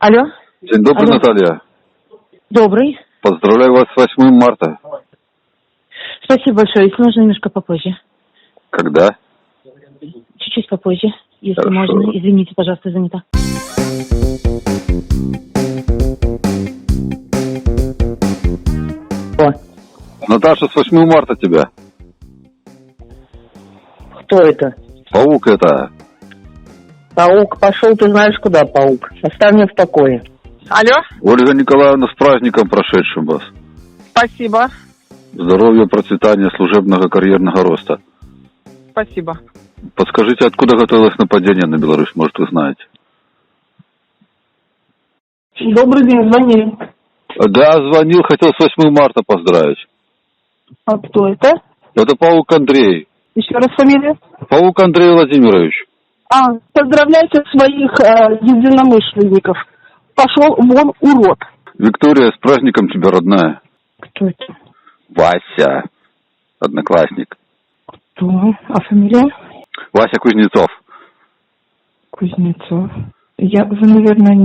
Алло. День добрый, Алло. Наталья. Добрый. Поздравляю вас с 8 марта. Спасибо большое. Если можно, немножко попозже. Когда? Чуть-чуть попозже, если Хорошо. можно. Извините, пожалуйста, занята. Наташа, с 8 марта тебя. Кто это? Паук это. Паук, пошел ты знаешь куда, паук. Оставь меня в покое. Алло. Ольга Николаевна, с праздником прошедшим вас. Спасибо. Здоровья, процветания, служебного карьерного роста. Спасибо. Подскажите, откуда готовилось нападение на Беларусь, может, вы знаете? Добрый день, звони. Да, звонил, хотел с 8 марта поздравить. А кто это? Это Паук Андрей. Еще раз фамилия? Паук Андрей Владимирович. Поздравляйте своих единомышленников. Пошел вон, урод. Виктория, с праздником тебя, родная. Кто это? Вася, одноклассник. Кто? А фамилия? Вася Кузнецов. Кузнецов. Вы, наверное,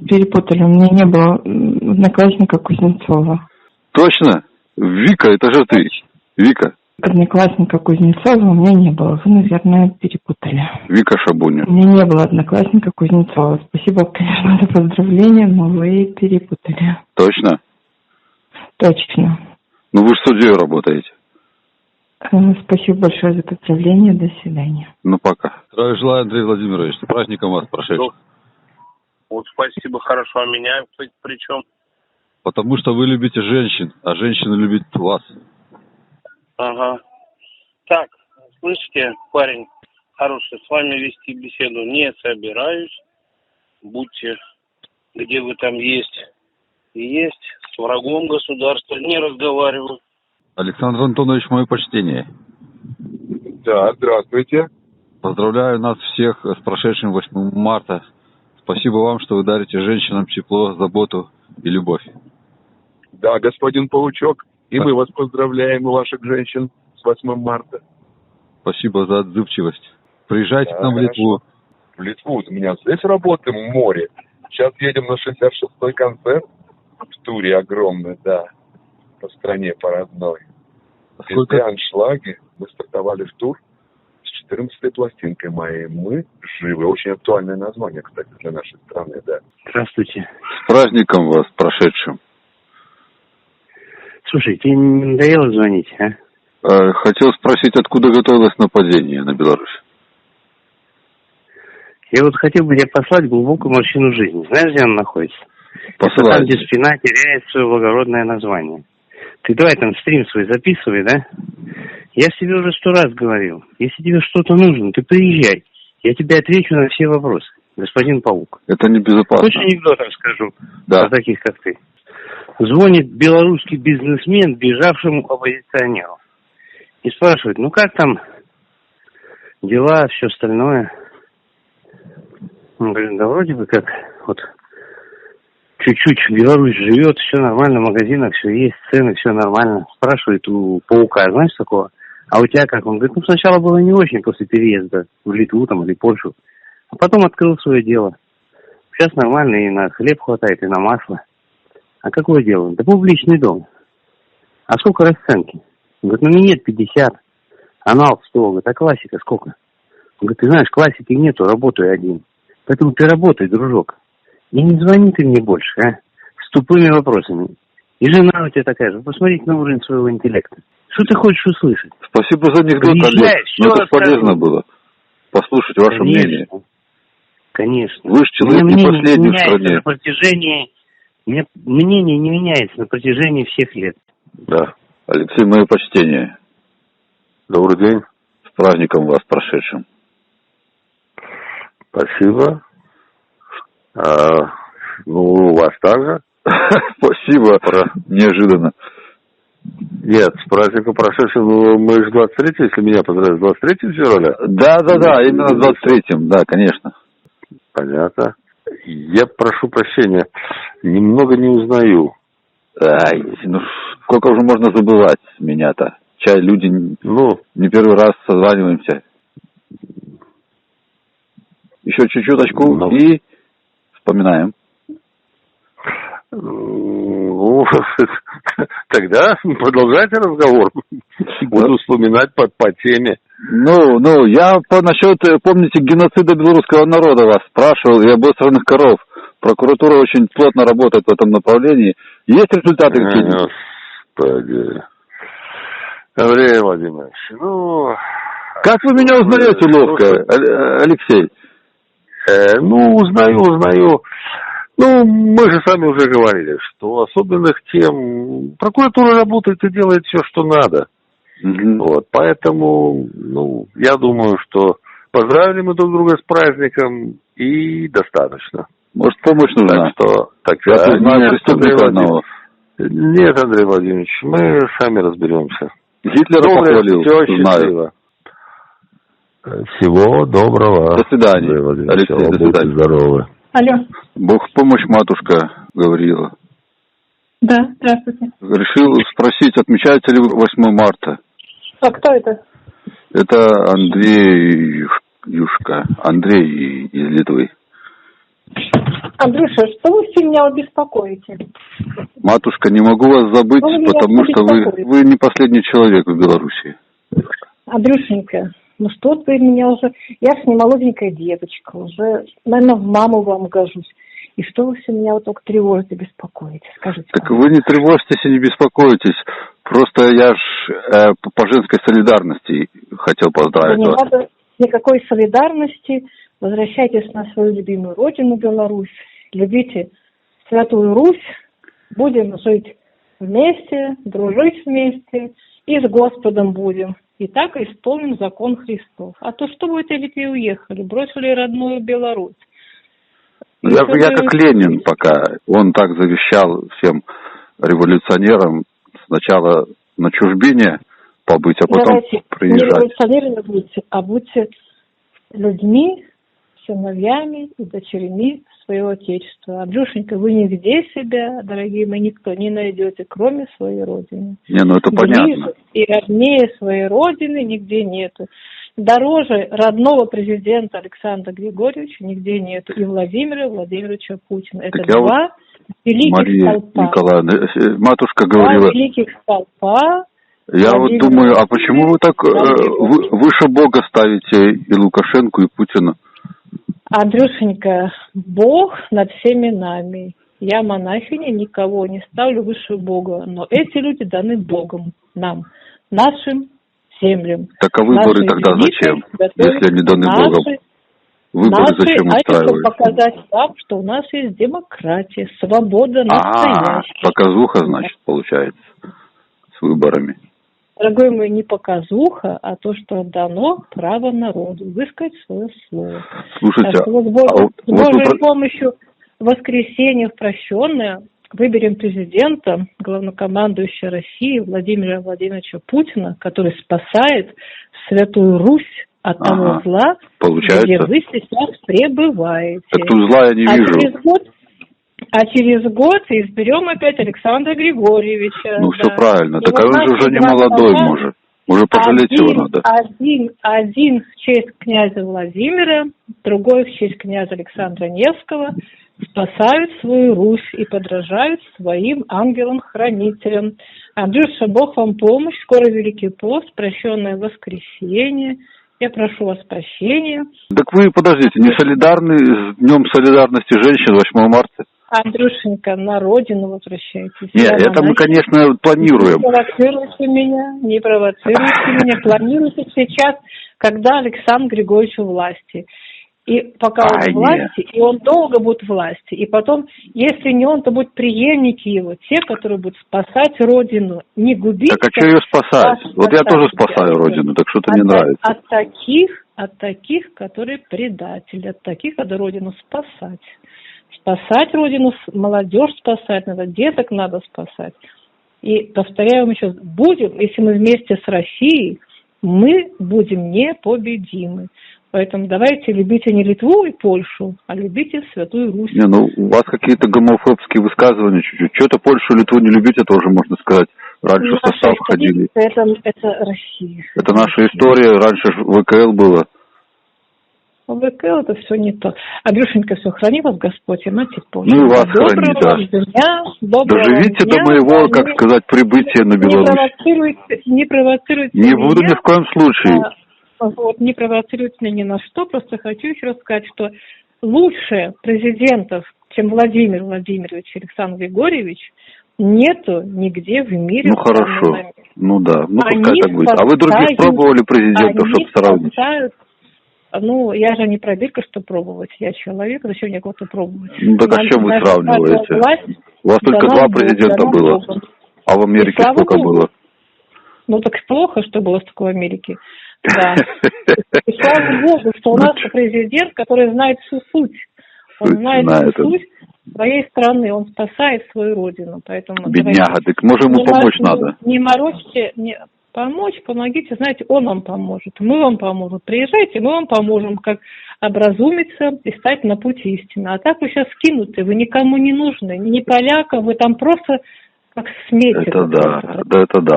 перепутали. У меня не было одноклассника Кузнецова. Точно? Вика, это же ты. Вика. Одноклассника Кузнецова у меня не было. Вы, наверное, перепутали. Вика Шабунин. У меня не было одноклассника Кузнецова. Спасибо, конечно, за поздравления, но вы перепутали. Точно? Точно. Ну вы же судьей работаете. Спасибо большое за поздравления. До свидания. Ну пока. Здравия желаю, Андрей Владимирович. С праздником вас прошедшим. Вот спасибо, хорошо. А меня при чем? Потому что вы любите женщин, а женщины любят вас. Ага. Так, слышите, парень хороший, с вами вести беседу не собираюсь. Будьте, где вы там есть, с врагом государства не разговариваю. Александр Антонович, мое почтение. Да, здравствуйте. Поздравляю нас всех с прошедшим 8 марта. Спасибо вам, что вы дарите женщинам тепло, заботу и любовь. Да, господин Паучок, и мы вас поздравляем, и ваших женщин, с 8 марта. Спасибо за отзывчивость. Приезжайте Да, к нам в Литву. В Литву. У меня здесь работаем в море. Сейчас едем на 66-й концерт в туре огромный, да, по стране, по родной. Везде аншлаги. Мы стартовали в тур с 14-й пластинкой моей. Мы живы. Очень актуальное название, кстати, для нашей страны, да. Здравствуйте. С праздником вас прошедшим. Слушай, тебе не надоело звонить, а? Хотел спросить, откуда готовилось нападение на Беларусь? Я вот хотел бы тебе послать глубокую морщину жизни. Знаешь, где она находится? Это там, где спина теряет свое благородное название. Ты давай там стрим свой записывай, да? Я же тебе уже 100 раз говорил. Если тебе что-то нужно, ты приезжай. Я тебе отвечу на все вопросы, господин Паук. Это небезопасно. Хочешь анекдот расскажу? Да. О таких, как ты. Звонит белорусский бизнесмен бежавшему оппозиционеру. И спрашивает, ну как там дела, все остальное? Он говорит, да вроде бы как вот чуть-чуть Беларусь живет, все нормально, в магазинах все есть, цены, все нормально. Спрашивает у Паука, знаешь такого? А у тебя как? Он говорит, ну сначала было не очень после переезда в Литву там или Польшу, а потом открыл свое дело. Сейчас нормально, и на хлеб хватает, и на масло. А какое дело? Да публичный дом. А сколько расценки? Он говорит, ну минет 50, анал 100. Он говорит, а классика сколько? Он говорит, ты знаешь, классики нету, работаю один. Поэтому ты работай, дружок. И не звони ты мне больше, а? С тупыми вопросами. И жена у тебя такая же. Посмотрите на уровень своего интеллекта. Что ты хочешь услышать? Спасибо за анекдот, Олег. Но это полезно было. Послушать ваше мнение. Конечно. Вы же человек не последний в стране. На протяжении... Мнение не меняется на протяжении всех лет. Да. Алексей, мое почтение. Добрый день. С праздником вас прошедшим. Спасибо. У вас также? Спасибо. Неожиданно. Нет, с праздником прошедшим, мы же 23, если меня поздравят, 23 февраля? Да, именно с 23-м, да, конечно. Понятно. Я прошу прощения, немного не узнаю. Ай, ну сколько уже можно забывать меня-то? Чай, люди, не первый раз созваниваемся. Еще чуть-чуточку и вспоминаем. Ну, тогда продолжайте разговор. Буду вспоминать по теме. Ну, я насчет, помните, геноцида белорусского народа вас спрашивал и обосранных коров. Прокуратура очень плотно работает в этом направлении. Есть результаты какие-нибудь? Господи. Андрей Владимирович, ну... Как вы меня узнаете ловко, Алексей? Узнаю. Ну, мы же сами уже говорили, что особенных тем... Прокуратура работает и делает все, что надо. Вот, поэтому, я думаю, что поздравили мы друг друга с праздником и достаточно. Может, помощь нужна? Так что, я знаю преступника одного. Нет, Андрей Владимирович, мы сами разберемся. Гитлера похвалил, знаю. Всего доброго. До свидания, Алексей, до свидания. Здоровы. Алло. Бог в помощь, матушка говорила. Да, здравствуйте. Решил спросить, отмечаете ли вы 8 марта? А кто это? Это Андрей Андрей из Литвы. Андрюша, что вы все меня беспокоите? Матушка, не могу вас забыть, потому что вы не последний человек в Беларуси. Андрюшенька, ну что ты меня уже... Я ж не молоденькая девочка, уже, наверное, в маму вам гожусь. И что вы все меня вот только тревожите, беспокоите? Скажите. Так вы не тревожьтесь и не беспокойтесь. Просто я ж по женской солидарности хотел поздравить вас. Не надо никакой солидарности. Возвращайтесь на свою любимую родину, Беларусь. Любите Святую Русь. Будем жить вместе, дружить вместе и с Господом будем. И так исполним закон Христов. А то что вы эти ведь и уехали, бросили родную Беларусь. Я как Ленин пока. Он так завещал всем революционерам сначала на чужбине побыть, а потом приезжать. Не революционерами будьте, а будьте людьми, сыновьями и дочерьми своего Отечества. Андрюшенька, вы нигде себя, дорогие мои, никто не найдете, кроме своей Родины. Это понятно. И роднее своей Родины нигде нету. Дороже родного президента Александра Григорьевича нигде нету. И Владимира Владимировича Путина. Это два великих Мария столпа. Николаевна, матушка говорила... Два великих столпа. Я вот думаю, а почему вы так выше Бога ставите и Лукашенко, и Путина? Андрюшенька, Бог над всеми нами. Я монахиня, никого не ставлю выше Бога. Но эти люди даны Богом нам, нашим землям. Так а выборы тогда зачем, если они даны Богом? Выборы зачем устраивать? Показать вам, что у нас есть демократия, свобода настоящая. Показуха, значит, получается, с выборами. Дорогой мой, не показуха, а то, что дано право народу высказать свое слово. Слушайте, с Божьей помощью в воскресенье прощенное выберем президента, главнокомандующего России Владимира Владимировича Путина, который спасает Святую Русь от того зла, где вы сейчас пребываете. Так тут зла я не вижу. Через год изберем опять Александра Григорьевича. Все правильно. Так он же уже не молодой, может. Уже пожалеть его надо. Один в честь князя Владимира, другой в честь князя Александра Невского спасают свою Русь и подражают своим ангелам-хранителям. Андрюша, Бог вам помощь. Скоро Великий пост, прощенное воскресенье. Я прошу вас прощения. Так вы, подождите, не солидарны с Днем солидарности женщин 8 марта? Андрюшенька, на родину возвращайтесь. Нет, это мы, конечно, планируем. Не провоцируйте меня. Планируйте сейчас, когда Александр Григорьевич у власти. И пока он у власти, и он долго будет в власти. И потом, если не он, то будут преемники его, те, которые будут спасать родину. Не губить. Так а что ее спасать? Вот я тоже спасаю родину, так что-то не нравится. От таких, которые предатели, от таких надо родину спасать. Спасать родину, молодежь спасать надо, деток надо спасать. И повторяю еще, если мы вместе с Россией, мы будем непобедимы. Поэтому давайте любите не Литву и Польшу, а любите Святую Русь. У вас какие-то гомофобские высказывания чуть-чуть. Что-то Польшу и Литву не любите, тоже можно сказать. Раньше в состав ходили. Это Россия. Это наша история. Раньше ВКЛ было. ОВК это все не то. Андрюшенька, все, храни вас Господь, и Матерь Божия. Ну и вас храни, да. Доживите до моего, как сказать, прибытия на Беларусь. Не провоцируйте Не меня. буду ни в коем случае. Вот, не провоцируйте меня ни на что, просто хочу еще раз сказать, что лучше президентов, чем Владимир Владимирович Александр Григорьевич, нету нигде в мире. Ну хорошо, ну да, ну пускай так будет. А вы других пробовали президентов, чтобы сравнить? Ну, я же не пробирка, что пробовать. Я человек, зачем мне кого-то пробовать? Ну так а с чем вы сравниваете? У вас только 2 президента было, а в Америке сколько было? Ну так плохо, что было столько в Америке. Да. И слава Богу, что у нас президент, который знает всю суть. Он знает всю суть своей страны, он спасает свою родину. Поэтому бедняга, так может ему помочь надо. Не морочьте, помочь, помогите, знаете, он вам поможет, мы вам поможем. Приезжайте, мы вам поможем, как образумиться и стать на путь истины. А так вы сейчас скинуты, вы никому не нужны, ни полякам, вы там просто как смеете. Это да,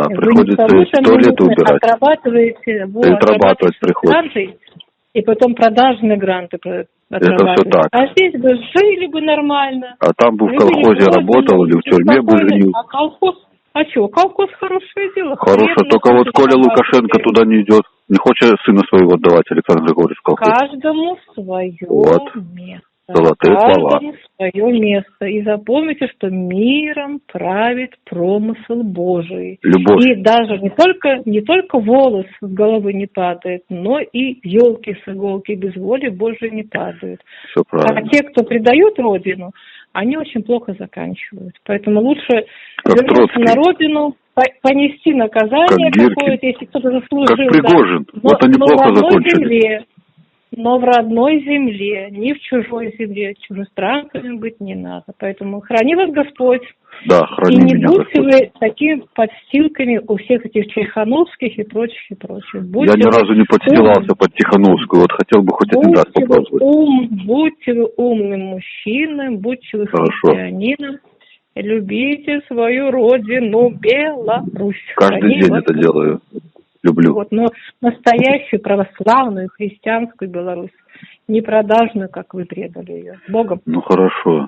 приходится из туалета убирать. Отрабатывать приходится. И потом продажные гранты отрабатывать. Это все так. А здесь бы жили бы нормально. А там бы в колхозе работал или в тюрьме бы женился. А колхоз? А что, колхоз хорошее дело. Хорошее, только вот Коля Лукашенко туда не идет. Не хочет сына своего отдавать, Александр Григорьевич, в колхоз. Каждому свое место. Золотые слова. Каждому свое место. И запомните, что миром правит промысл Божий. Любовь. И даже не только волос с головы не падает, но и елки с иголки без воли Божией не падают. Все правильно. А те, кто предают Родину, они очень плохо заканчивают. Поэтому лучше вернуться на Родину, понести наказание какое-то, если кто-то заслужил. Как Пригожин. Да. Вот они плохо закончили. Но в родной земле, не в чужой земле, чужестранцами быть не надо. Поэтому храни вас Господь. Да, храни меня Господь. И не будьте вы такими подстилками у всех этих Чайхановских и прочих, и прочих. Я ни разу не подстилался под Тихановскую. Вот хотел бы хоть один раз попробовать. Будьте вы умным мужчиной, будьте вы христианином. Любите свою родину, Беларусь. Каждый день это делаю. Люблю. Вот, но настоящую православную христианскую Беларусь, не продажную, как вы предали ее. С Богом. Ну хорошо.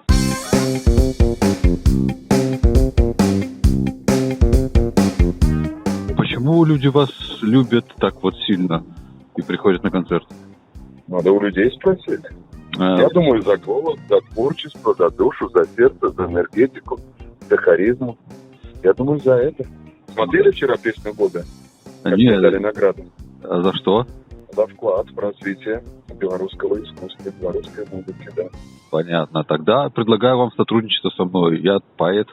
Почему люди вас любят так вот сильно и приходят на концерт? Надо у людей спросить. Я думаю, за голос, за творчество, за душу, за сердце, за энергетику, за харизму. Я думаю, за это. Смотрели вчера «Песню года»? Как дали награду. А за что? За вклад в развитие белорусского искусства, белорусской музыки, да. Понятно. Тогда предлагаю вам сотрудничество со мной. Я поэт,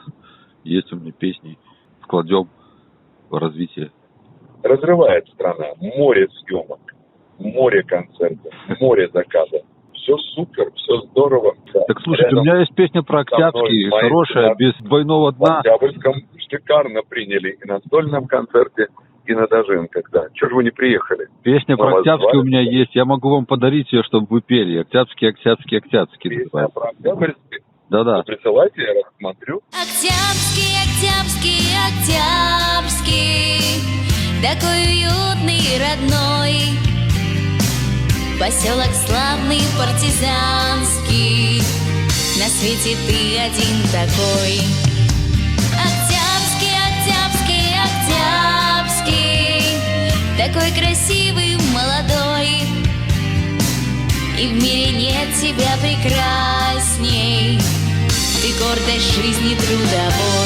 есть у меня песни. Вкладем в развитие. Разрывает страна. Море съемок, море концертов, море заказов. Все супер, все здорово. Да. Так слушайте, у меня есть песня про Октябрьский, хорошая, без двойного дна. В Октябрьском шикарно приняли и на сольном концерте, и на дожинках, да. Чего же вы не приехали? Песня про Октябрьский у меня есть. Я могу вам подарить ее, чтобы вы пели. Октябрьский. Песня про Октябрьский? Да. Ну, присылайте, я рассмотрю. Октябрьский, такой уютный и родной. Поселок славный, партизанский. На свете ты один такой. Такой красивый, молодой, и в мире нет тебя прекрасней. Ты гордость жизни трудовой.